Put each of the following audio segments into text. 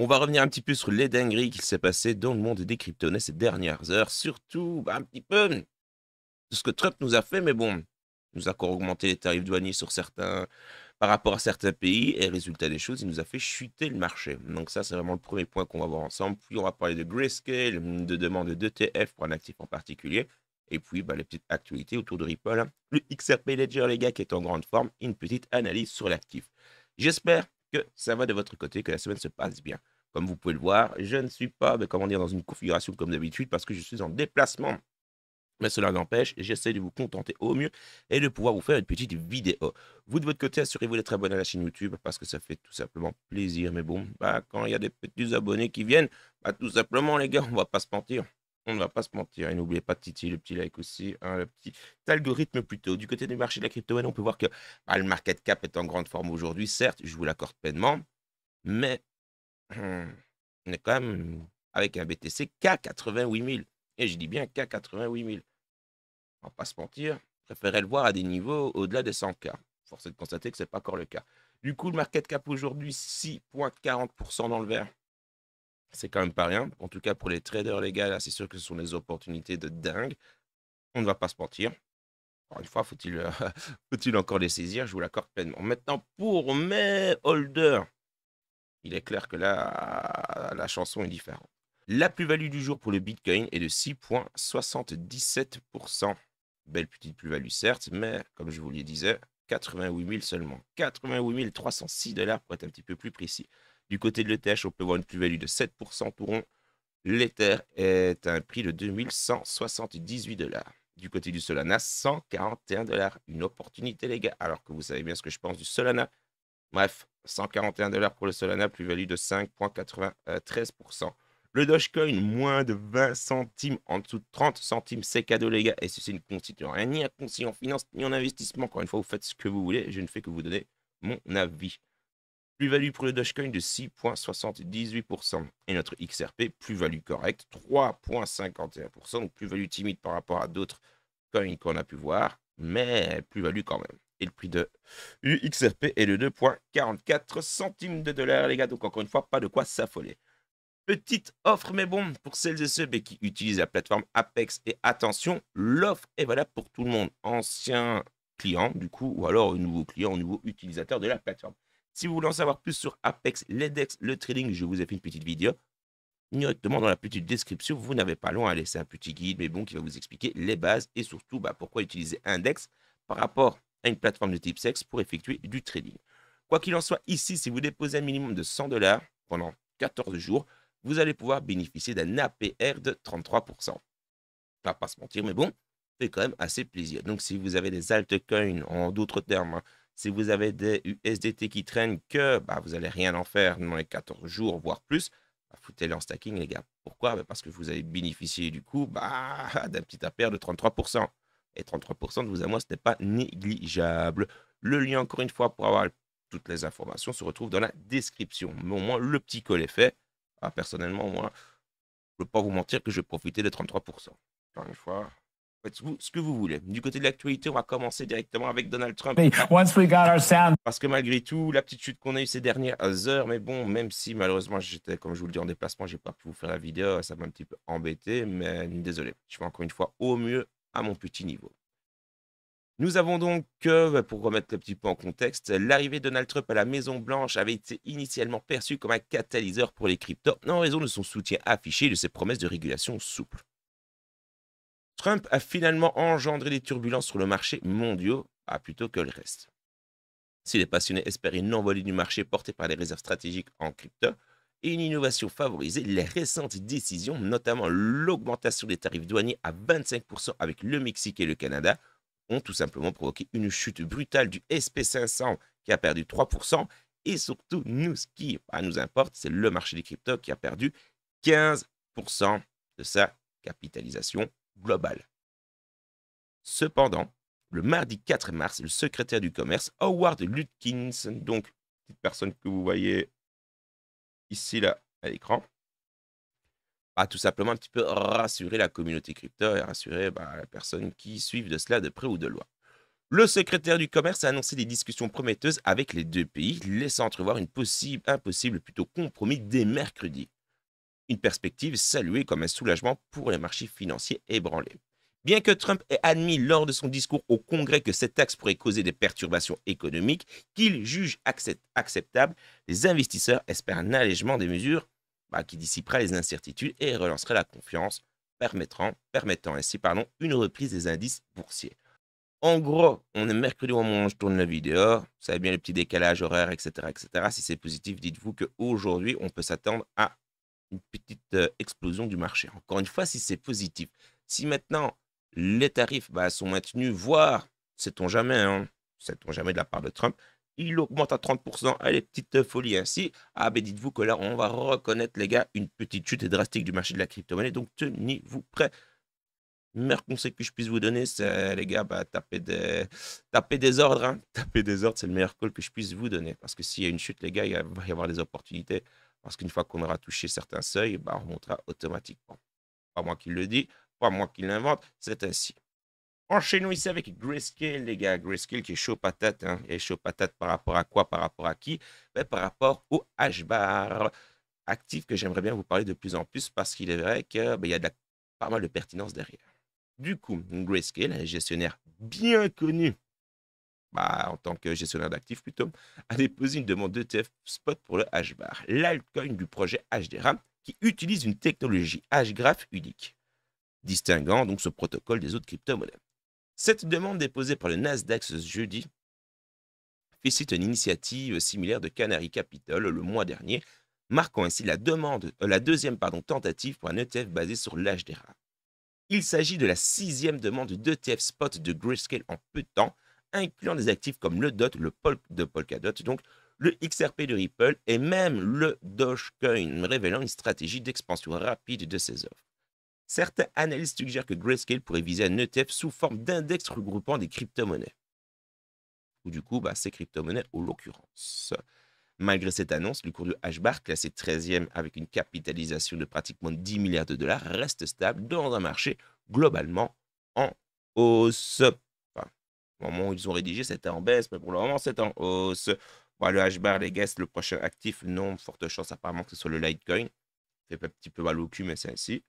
On va revenir un petit peu sur les dingueries qui s'est passé dans le monde des crypto-monnaies ces dernières heures, surtout un petit peu de ce que Trump nous a fait, mais bon, il nous a encore augmenté les tarifs douaniers sur certains, par rapport à certains pays, et résultat des choses, il nous a fait chuter le marché. Donc ça, c'est vraiment le premier point qu'on va voir ensemble. Puis on va parler de Grayscale, de demande d'ETF pour un actif en particulier, et puis les petites actualités autour de Ripple, hein. Le XRP Ledger, les gars, qui est en grande forme, et une petite analyse sur l'actif. J'espère que ça va de votre côté, que la semaine se passe bien. Comme vous pouvez le voir, je ne suis pas, comment dire, dans une configuration comme d'habitude parce que je suis en déplacement. Mais cela n'empêche, j'essaie de vous contenter au mieux et de pouvoir vous faire une petite vidéo. Vous, de votre côté, assurez-vous d'être abonné à la chaîne YouTube parce que ça fait tout simplement plaisir. Mais bon, quand il y a des petits abonnés qui viennent, tout simplement, les gars, on va pas se mentir. On ne va pas se mentir. Et n'oubliez pas de titiller le petit like aussi, hein, le petit algorithme plutôt. Du côté du marché de la crypto-monnaie, on peut voir que le market cap est en grande forme aujourd'hui. Certes, je vous l'accorde pleinement, mais on est quand même avec un BTC K88 000. Et je dis bien K88 000. On va pas se mentir, je préférais le voir à des niveaux au-delà des 100K. Force est de constater que ce n'est pas encore le cas. Du coup, le market cap aujourd'hui, 6,40% dans le vert. C'est quand même pas rien. En tout cas, pour les traders, les gars, là, c'est sûr que ce sont des opportunités de dingue. On ne va pas se mentir. Encore une fois, faut-il encore les saisir? Je vous l'accorde pleinement. Maintenant, pour mes holders, il est clair que là, la chanson est différente. La plus-value du jour pour le Bitcoin est de 6,77%. Belle petite plus-value, certes, mais comme je vous le disais, 88 000 seulement. 88 306 $ pour être un petit peu plus précis. Du côté de l'ETH, on peut voir une plus-value de 7% tout rond. L'Ether est à un prix de 2178 $. Du côté du Solana, 141 $. Une opportunité, les gars, alors que vous savez bien ce que je pense du Solana. Bref, 141 $ pour le Solana, plus-value de 5,93%. Le Dogecoin, moins de 20 centimes, en dessous de 30 centimes, c'est cadeau, les gars. Et ceci ne constitue rien ni un conseil en finance, ni en investissement. Encore une fois, vous faites ce que vous voulez. Je ne fais que vous donner mon avis. Plus-value pour le Dogecoin de 6,78%. Et notre XRP, plus-value correcte, 3,51%. Donc, plus-value timide par rapport à d'autres coins qu'on a pu voir, mais plus-value quand même. Et le prix de XRP est de 2,44 centimes de dollars, les gars. Donc, encore une fois, pas de quoi s'affoler. Petite offre, mais bon, pour celles et ceux qui utilisent la plateforme Apex. Et attention, l'offre est valable pour tout le monde. Ancien client, du coup, ou alors nouveau client, nouveau utilisateur de la plateforme. Si vous voulez en savoir plus sur Apex, l'Index, le trading, je vous ai fait une petite vidéo. Directement dans la petite description, vous n'avez pas loin à laisser un petit guide, mais bon, qui va vous expliquer les bases et surtout pourquoi utiliser Index par rapport à une plateforme de type sexe pour effectuer du trading. Quoi qu'il en soit, ici, si vous déposez un minimum de 100 $ pendant 14 jours, vous allez pouvoir bénéficier d'un APR de 33%. On va pas se mentir, mais bon, c'est quand même assez plaisir. Donc, si vous avez des altcoins, en d'autres termes, hein, si vous avez des USDT qui traînent que vous n'allez rien en faire dans les 14 jours, voire plus, foutez-les en stacking, les gars. Pourquoi? Parce que vous avez bénéficié du coup d'un petit APR de 33%. Et 33% de vous à moi, ce n'est pas négligeable. Le lien, encore une fois, pour avoir toutes les informations, se retrouve dans la description. Mais au moins, le petit call est fait. Personnellement, moi, je ne peux pas vous mentir que je vais profiter des 33%. Encore une fois, faites ce que vous voulez. Du côté de l'actualité, on va commencer directement avec Donald Trump. Once we got our sound. Parce que malgré tout, la petite chute qu'on a eue ces dernières heures, mais bon, même si malheureusement j'étais, comme je vous le dis, en déplacement, j'ai pas pu vous faire la vidéo, ça m'a un petit peu embêté, mais désolé. Je fais encore une fois au mieux à mon petit niveau. Nous avons donc, pour remettre le petit peu en contexte, l'arrivée de Donald Trump à la Maison-Blanche avait été initialement perçue comme un catalyseur pour les cryptos, en raison de son soutien affiché et de ses promesses de régulation souple. Trump a finalement engendré des turbulences sur le marché mondial, plutôt que le reste. Si les passionnés espéraient une envolée du marché portée par les réserves stratégiques en crypto et une innovation favorisée, les récentes décisions, notamment l'augmentation des tarifs douaniers à 25% avec le Mexique et le Canada, ont tout simplement provoqué une chute brutale du SP500 qui a perdu 3%. Et surtout, nous, ce qui nous importe, c'est le marché des cryptos qui a perdu 15% de sa capitalisation globale. Cependant, le mardi 4 mars, le secrétaire du commerce, Howard Lutkin, donc petite personne que vous voyez ici là à l'écran, a tout simplement un petit peu rassuré la communauté crypto et rassuré la personne qui suivent de cela de près ou de loin. Le secrétaire du commerce a annoncé des discussions prometteuses avec les deux pays, laissant entrevoir un possible plutôt compromis dès mercredi. Une perspective saluée comme un soulagement pour les marchés financiers ébranlés. Bien que Trump ait admis lors de son discours au Congrès que cette taxe pourrait causer des perturbations économiques qu'il juge acceptables, les investisseurs espèrent un allègement des mesures qui dissipera les incertitudes et relancerait la confiance, permettant ainsi une reprise des indices boursiers. En gros, on est mercredi au moment où je tourne la vidéo. Vous savez bien le petit décalage horaire, etc., etc. Si c'est positif, dites-vous qu'aujourd'hui, on peut s'attendre à une petite explosion du marché. Encore une fois, si c'est positif. Si maintenant les tarifs sont maintenus, voire, sait-on jamais, hein, sait-on jamais de la part de Trump, il augmente à 30%, allez, petite folie ainsi, dites-vous que là, on va reconnaître, les gars, une petite chute drastique du marché de la crypto-monnaie, donc tenez-vous prêts. Le meilleur conseil que je puisse vous donner, c'est, les gars, tapez des ordres. Hein. Tapez des ordres, c'est le meilleur call que je puisse vous donner. Parce que s'il y a une chute, les gars, il va y avoir des opportunités. Parce qu'une fois qu'on aura touché certains seuils, on remontera automatiquement. Pas moi qui le dis, pas moi qui l'invente, c'est ainsi. Enchaînons ici avec Grayscale, les gars. Grayscale qui est chaud patate. Hein. Et chaud patate par rapport à quoi? Par rapport à qui? Par rapport au H-bar actif que j'aimerais bien vous parler de plus en plus parce qu'il est vrai qu'il y a pas mal de pertinence derrière. Du coup, Grayscale, un gestionnaire bien connu, en tant que gestionnaire d'actifs plutôt, a déposé une demande d'ETF spot pour le H-bar, l'altcoin du projet HDRAM qui utilise une technologie H-graph unique, distinguant donc ce protocole des autres crypto-monnaies. Cette demande déposée par le Nasdaq ce jeudi fait suite à une initiative similaire de Canary Capital le mois dernier, marquant ainsi la deuxième tentative pour un ETF basé sur l'HDRAM. Il s'agit de la 6e demande d'ETF spot de Grayscale en peu de temps, incluant des actifs comme le DOT, le Polk de Polkadot, donc le XRP de Ripple et même le Dogecoin, révélant une stratégie d'expansion rapide de ses offres. Certains analystes suggèrent que Grayscale pourrait viser un ETF sous forme d'index regroupant des crypto-monnaies. Ou du coup, ces crypto-monnaies en l'occurrence. Malgré cette annonce, le cours du H-bar, classé 13e avec une capitalisation de pratiquement 10 milliards de dollars, reste stable dans un marché globalement en hausse. Enfin, au moment où ils ont rédigé, c'était en baisse, mais pour le moment, c'est en hausse. Le H-bar, les gars, le prochain actif, non, forte chance apparemment que ce soit le Litecoin. Ça fait un petit peu mal au cul, mais c'est ainsi.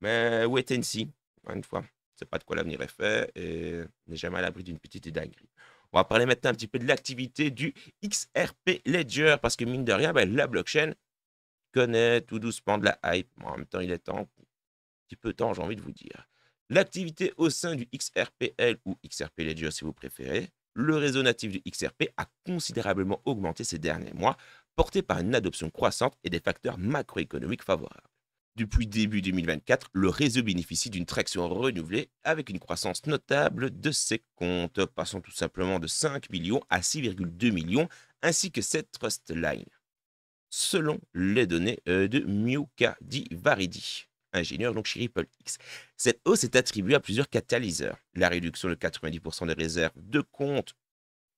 Mais wait and see, encore une fois. C'est pas de quoi l'avenir est fait et on n'est jamais à l'abri d'une petite dinguerie. On va parler maintenant un petit peu de l'activité du XRP Ledger parce que mine de rien, la blockchain connaît tout doucement de la hype. En même temps, il est temps, un petit peu temps, j'ai envie de vous dire. L'activité au sein du XRPL ou XRP Ledger si vous préférez, le réseau natif du XRP a considérablement augmenté ces derniers mois, porté par une adoption croissante et des facteurs macroéconomiques favorables. Depuis début 2024, le réseau bénéficie d'une traction renouvelée avec une croissance notable de ses comptes, passant tout simplement de 5 millions à 6,2 millions, ainsi que cette trust line, selon les données de Miyuka Divaridi, ingénieur donc chez RippleX. Cette hausse est attribuée à plusieurs catalyseurs. La réduction de 90% des réserves de comptes.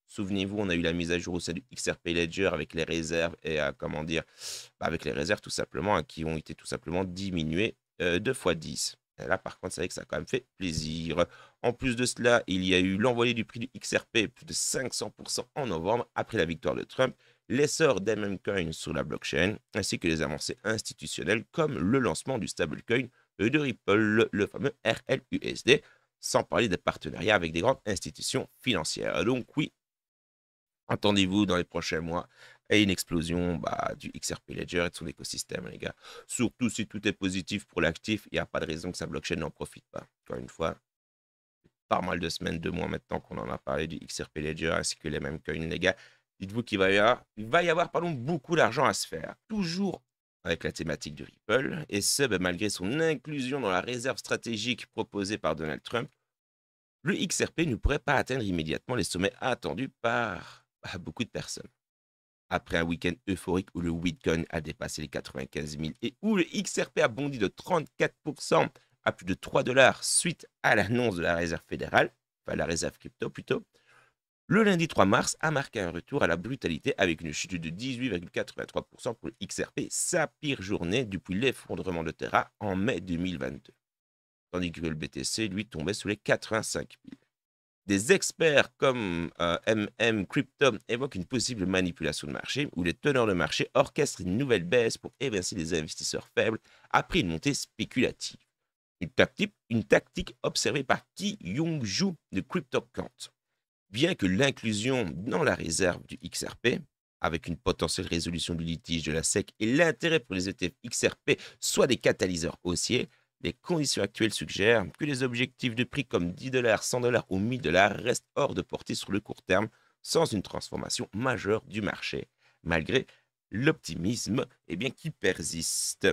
Souvenez-vous, on a eu la mise à jour au sein du XRP Ledger avec les réserves et avec les réserves tout simplement qui ont été tout simplement diminuées 2 fois 10. Et là, par contre, c'est vrai que ça a quand même fait plaisir. En plus de cela, il y a eu l'envolée du prix du XRP plus de 500% en novembre après la victoire de Trump, l'essor des meme coins sur la blockchain, ainsi que les avancées institutionnelles comme le lancement du stablecoin de Ripple, le fameux RLUSD, sans parler des partenariats avec des grandes institutions financières. Donc oui, attendez-vous dans les prochains mois à une explosion du XRP Ledger et de son écosystème, les gars. Surtout si tout est positif pour l'actif, il n'y a pas de raison que sa blockchain n'en profite pas. Encore une fois, pas mal de semaines, 2 mois maintenant qu'on en a parlé du XRP Ledger ainsi que les mêmes coins, les gars. Dites-vous qu'il va y avoir beaucoup d'argent à se faire. Toujours avec la thématique du Ripple, et ce, malgré son inclusion dans la réserve stratégique proposée par Donald Trump, le XRP ne pourrait pas atteindre immédiatement les sommets attendus par beaucoup de personnes. Après un week-end euphorique où le Bitcoin a dépassé les 95 000 et où le XRP a bondi de 34% à plus de 3 dollars suite à l'annonce de la réserve fédérale, enfin la réserve crypto plutôt, le lundi 3 mars a marqué un retour à la brutalité avec une chute de 18,83% pour le XRP, sa pire journée depuis l'effondrement de Terra en mai 2022. Tandis que le BTC, lui, tombait sous les 85 000. Des experts comme Crypto évoquent une possible manipulation de marché où les teneurs de marché orchestrent une nouvelle baisse pour évincer les investisseurs faibles après une montée spéculative. Une tactique observée par Ki Young-ju de CryptoQuant. Bien que l'inclusion dans la réserve du XRP, avec une potentielle résolution du litige de la SEC et l'intérêt pour les ETF XRP soient des catalyseurs haussiers, les conditions actuelles suggèrent que les objectifs de prix comme 10 dollars, 100 dollars ou 1000 dollars restent hors de portée sur le court terme sans une transformation majeure du marché, malgré l'optimisme qui persiste.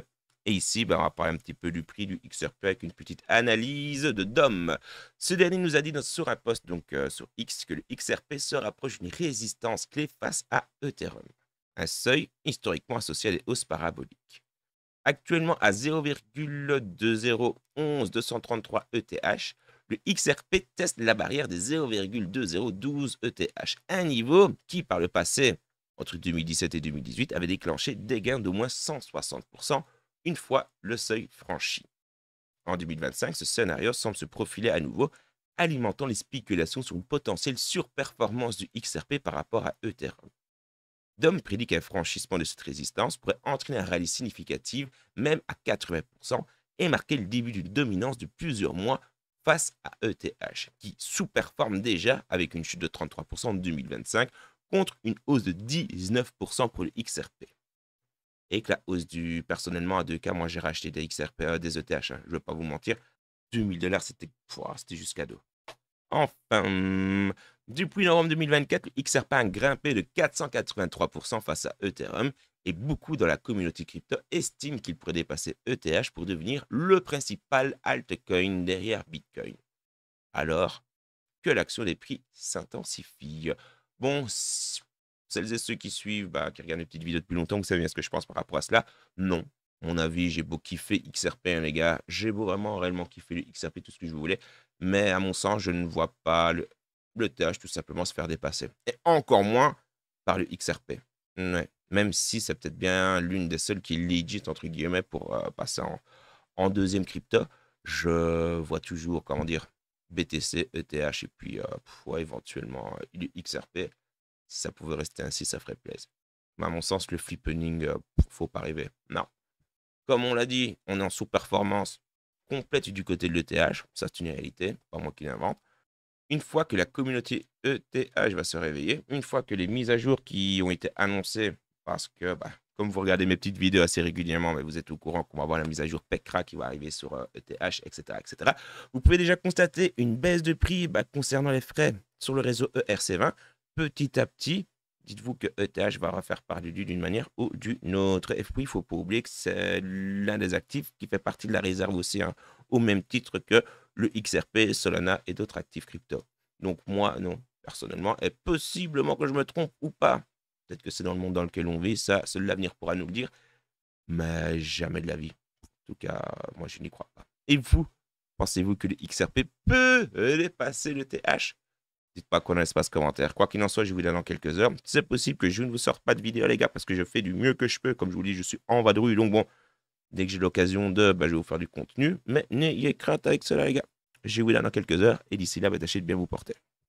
Et ici, on va parler un petit peu du prix du XRP avec une petite analyse de Dom. Ce dernier nous a dit sur un post sur X que le XRP se rapproche d'une résistance clé face à Ethereum, un seuil historiquement associé à des hausses paraboliques. Actuellement à 0,2011233 ETH, le XRP teste la barrière des 0,2012 ETH, un niveau qui par le passé, entre 2017 et 2018, avait déclenché des gains d'au moins 160% une fois le seuil franchi. En 2025, ce scénario semble se profiler à nouveau, alimentant les spéculations sur une potentielle surperformance du XRP par rapport à Ethereum. Dom prédit qu'un franchissement de cette résistance pourrait entraîner un rallye significatif, même à 80%, et marquer le début d'une dominance de plusieurs mois face à ETH, qui sous-performe déjà avec une chute de 33% en 2025 contre une hausse de 19% pour le XRP. Et que la hausse du personnellement à 2K, moi j'ai racheté des XRP, des ETH, je ne vais pas vous mentir, 2000 dollars c'était juste cadeau. Enfin, depuis novembre 2024, le XRP a grimpé de 483% face à Ethereum et beaucoup dans la communauté crypto estiment qu'il pourrait dépasser ETH pour devenir le principal altcoin derrière Bitcoin. Alors que l'action des prix s'intensifie. Bon, celles et ceux qui suivent, qui regardent les petites vidéos depuis longtemps, vous savez bien ce que je pense par rapport à cela. Non, mon avis, j'ai beau kiffer XRP, les gars. J'ai beau vraiment réellement kiffer le XRP, tout ce que je voulais. Mais à mon sens, je ne vois pas le TH tout simplement se faire dépasser. Et encore moins par le XRP. Ouais. Même si c'est peut-être bien l'une des seules qui est legit, entre guillemets, pour passer en deuxième crypto. Je vois toujours, comment dire, BTC, ETH et puis éventuellement le XRP. Si ça pouvait rester ainsi, ça ferait plaisir. Mais à mon sens, le flippening, faut pas rêver. Non. Comme on l'a dit, on est en sous-performance complète du côté de l'ETH. Ça, c'est une réalité, pas moi qui l'invente. Une fois que la communauté ETH va se réveiller, une fois que les mises à jour qui ont été annoncées, parce que, comme vous regardez mes petites vidéos assez régulièrement, mais vous êtes au courant qu'on va avoir la mise à jour PECRA qui va arriver sur ETH, etc., etc. Vous pouvez déjà constater une baisse de prix concernant les frais sur le réseau ERC20. Petit à petit, dites-vous que ETH va refaire parler d'une manière ou d'une autre. Et puis, il ne faut pas oublier que c'est l'un des actifs qui fait partie de la réserve aussi, au même titre que le XRP, Solana et d'autres actifs crypto. Donc moi, non, personnellement, et possiblement que je me trompe ou pas. Peut-être que c'est dans le monde dans lequel on vit, ça, seul l'avenir pourra nous le dire, mais jamais de la vie. En tout cas, moi, je n'y crois pas. Et vous, pensez-vous que le XRP peut dépasser le TH? Dites pas quoi dans l'espace commentaire. Quoi qu'il en soit, je vous dis dans quelques heures. C'est possible que je ne vous sorte pas de vidéo, les gars, parce que je fais du mieux que je peux. Comme je vous dis, je suis en vadrouille. Donc bon, dès que j'ai l'occasion je vais vous faire du contenu. Mais n'ayez crainte avec cela, les gars. Je vous dis dans quelques heures. Et d'ici là, tâchez de bien vous porter.